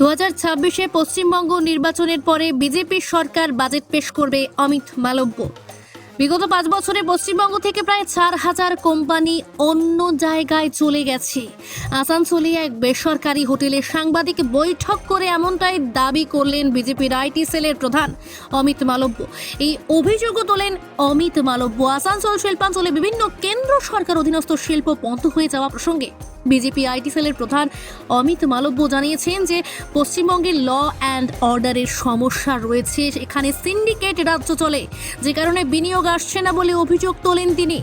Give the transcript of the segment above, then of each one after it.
2026-এ পশ্চিমবঙ্গ নির্বাচনের পরে বিজেপি সরকার বাজেট পেশ করবে অমিত মালব্য। বিগত 5 বছরে পশ্চিমবঙ্গ থেকে প্রায় 4,000 কোম্পানি অন্য জায়গায় চলে গেছে। আসানসোলে এক বেসরকারি হোটেলে সাংবাদিক বৈঠক করে এমনটাই দাবি করলেন বিজেপির আইটি সেলের প্রধান অমিত মালব্য। এই অভিযোগও তোলেন অমিত মালব্য আসানসোল শিল্পাঞ্চলে বিভিন্ন কেন্দ্র সরকার অধীনস্থ শিল্প বন্ধ হয়ে যাওয়া প্রসঙ্গে। বিজেপি আইটি সেলের প্রধান অমিত মালব্য জানিয়েছেন যে পশ্চিমবঙ্গের ল অ্যান্ড অর্ডারের সমস্যা রয়েছে, এখানে সিন্ডিকেট রাজ্য চলে, যে কারণে বিনিয়োগ আসছে না বলে অভিযোগ তোলেন তিনি।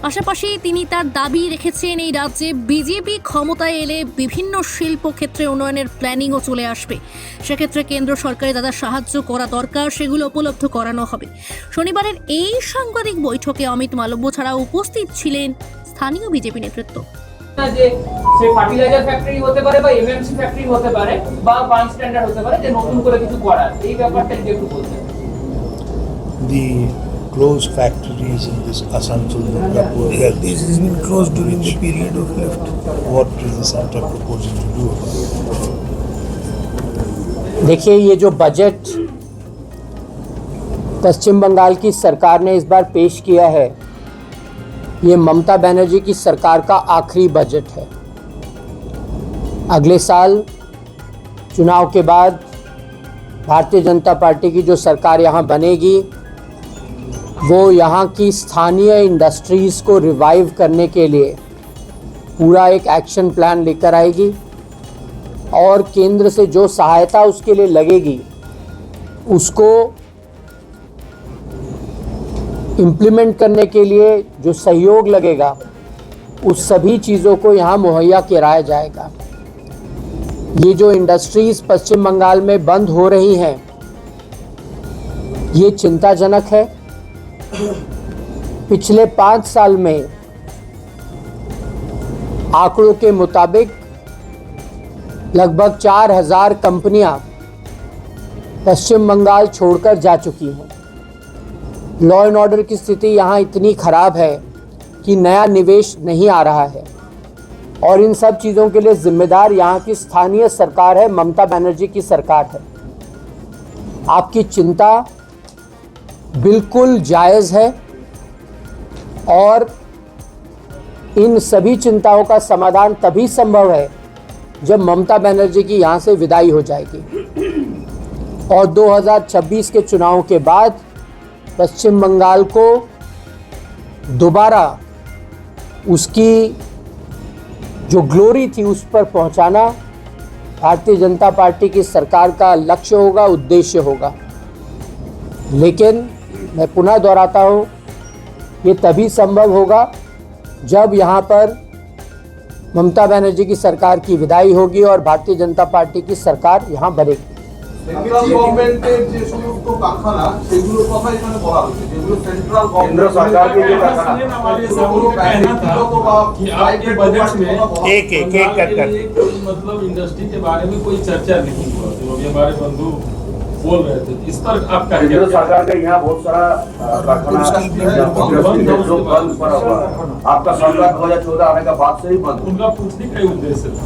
পাশাপাশি তিনি তার দাবি রেখেছেন এই রাজ্যে বিজেপি ক্ষমতায় এলে বিভিন্ন শিল্প ক্ষেত্রে উন্নয়নের প্ল্যানিংও চলে আসবে, সেক্ষেত্রে কেন্দ্র সরকারের যারা সাহায্য করা দরকার সেগুলো উপলব্ধ করানো হবে। শনিবারের এই সাংবাদিক বৈঠকে অমিত মালব্য ছাড়া উপস্থিত ছিলেন স্থানীয় বিজেপি নেতৃত্ব। যে সে ফার্টিলাইজার ফ্যাক্টরি হতে পারে বা এমএমসি ফ্যাক্টরি হতে পারে বা বান স্ট্যান্ডার্ড হতে পারে, যে নতুন করে কিছু করার এই ব্যাপারটা একটু বলতে। The closed factories in this Asansol Durgapur, this has been closed during the period of lift. What is the center proposing to do about it? देखिए, ये जो बजट पश्चिम बंगाल की सरकार ने इस बार पेश किया है, ये ममता बनर्जी की सरकार का आखिरी बजट है। अगले साल चुनाव के बाद भारतीय जनता पार्टी की जो सरकार यहाँ बनेगी, वो यहाँ की स्थानीय इंडस्ट्रीज़ को रिवाइव करने के लिए पूरा एक एक्शन प्लान लेकर आएगी और केंद्र से जो सहायता उसके लिए लगेगी उसको इम्प्लीमेंट करने के लिए जो सहयोग लगेगा उस सभी चीज़ों को यहाँ मुहैया कराया जाएगा। ये जो इंडस्ट्रीज़ पश्चिम बंगाल में बंद हो रही हैं, ये चिंताजनक है। पिछले 5 साल में आंकड़ों के मुताबिक लगभग 4,000 कंपनियां पश्चिम बंगाल छोड़कर जा चुकी हैं। लॉ एंड ऑर्डर की स्थिति यहाँ इतनी ख़राब है कि नया निवेश नहीं आ रहा है और इन सब चीज़ों के लिए जिम्मेदार यहाँ की स्थानीय सरकार है, ममता बनर्जी की सरकार है। आपकी चिंता बिल्कुल जायज़ है और इन सभी चिंताओं का समाधान तभी संभव है जब ममता बनर्जी की यहाँ से विदाई हो जाएगी और 2026 के चुनाव के बाद पश्चिम बंगाल को दोबारा उसकी जो ग्लोरी थी उस पर पहुंचाना भारतीय जनता पार्टी की सरकार का लक्ष्य होगा, उद्देश्य होगा। लेकिन मैं पुनः दोहराता हूं, ये तभी संभव होगा जब यहाँ पर ममता बनर्जी की सरकार की विदाई होगी और भारतीय जनता पार्टी की सरकार यहाँ बनेगी। সেন্ট্রাল গভর্নমেন্টের যে সমস্ত কারখানা সেগুলোর কথা এখানে বলা হচ্ছে, যেগুলো সেন্ট্রাল केंद्र सरकार के जो कारखाना एक करके मतलब इंडस्ट्री के बारे में कोई चर्चा नहीं हुआ, जो अभी हमारे बंधु बोल रहे थे, इस पर आपका केंद्र सरकार का यहाँ बहुत सारा कारखाना बंद पड़ा हुआ है। आपका सरकार 2014 आने का बाद से ही बंद, उनका पूछने का उद्देश्य था।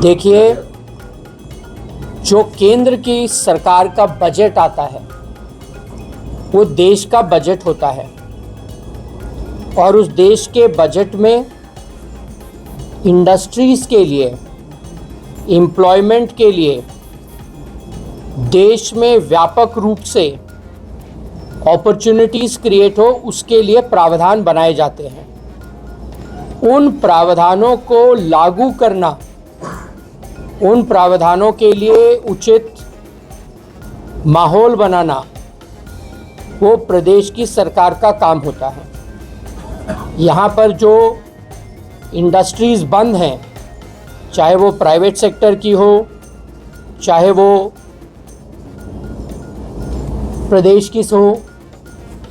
देखिए, जो केंद्र की सरकार का बजट आता है वो देश का बजट होता है और उस देश के बजट में इंडस्ट्रीज़ के लिए, एम्प्लॉयमेंट के लिए देश में व्यापक रूप से अपॉर्चुनिटीज़ क्रिएट हो, उसके लिए प्रावधान बनाए जाते हैं। उन प्रावधानों को लागू करना, उन प्रावधानों के लिए उचित माहौल बनाना, वो प्रदेश की सरकार का काम होता है। यहाँ पर जो इंडस्ट्रीज़ बंद हैं, चाहे वो प्राइवेट सेक्टर की हो, चाहे वो प्रदेश की हो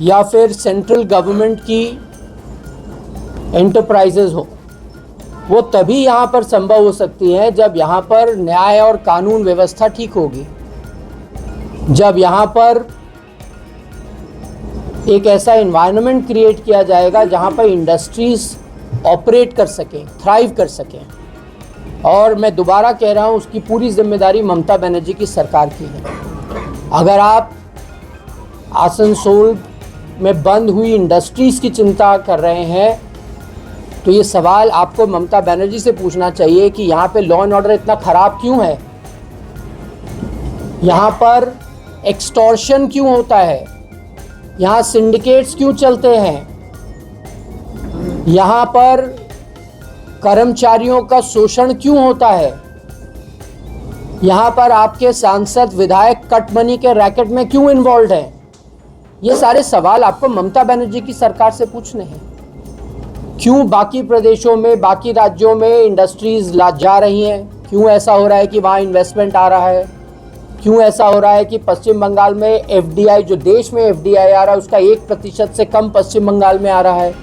या फिर सेंट्रल गवर्नमेंट की एंटरप्राइजेज हो, वो तभी यहाँ पर संभव हो सकती है जब यहाँ पर न्याय और कानून व्यवस्था ठीक होगी, जब यहाँ पर एक ऐसा एनवायरनमेंट क्रिएट किया जाएगा जहाँ पर इंडस्ट्रीज़ ऑपरेट कर सकें, थ्राइव कर सकें। और मैं दोबारा कह रहा हूँ, उसकी पूरी जिम्मेदारी ममता बनर्जी की सरकार की है। अगर आप आसनसोल में बंद हुई इंडस्ट्रीज़ की चिंता कर रहे हैं तो ये सवाल आपको ममता बनर्जी से पूछना चाहिए कि यहाँ पे लॉ एंड ऑर्डर इतना ख़राब क्यों है, यहाँ पर एक्सटॉर्शन क्यों होता है, यहाँ सिंडिकेट्स क्यों चलते हैं, यहाँ पर कर्मचारियों का शोषण क्यों होता है, यहाँ पर आपके सांसद विधायक कट मनी के रैकेट में क्यों इन्वॉल्व हैं। ये सारे सवाल आपको ममता बनर्जी की सरकार से पूछने हैं। क्यों बाकी प्रदेशों में, बाकी राज्यों में इंडस्ट्रीज जा रही हैं, क्यों ऐसा हो रहा है कि वहाँ इन्वेस्टमेंट आ रहा है, क्यों ऐसा हो रहा है कि पश्चिम बंगाल में एफडीआई, जो देश में एफडीआई आ रहा है उसका 1% से कम पश्चिम बंगाल में आ रहा है।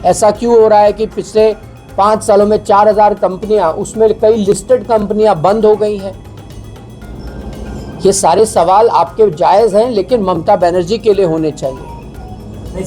ऐसा क्यों हो रहा है कि पिछले 5 सालों में 4000 कंपनियां, उसमें कई लिस्टेड कंपनियां बंद हो गई हैं। ये सारे सवाल आपके जायज़ हैं, लेकिन ममता बनर्जी के लिए होने चाहिए।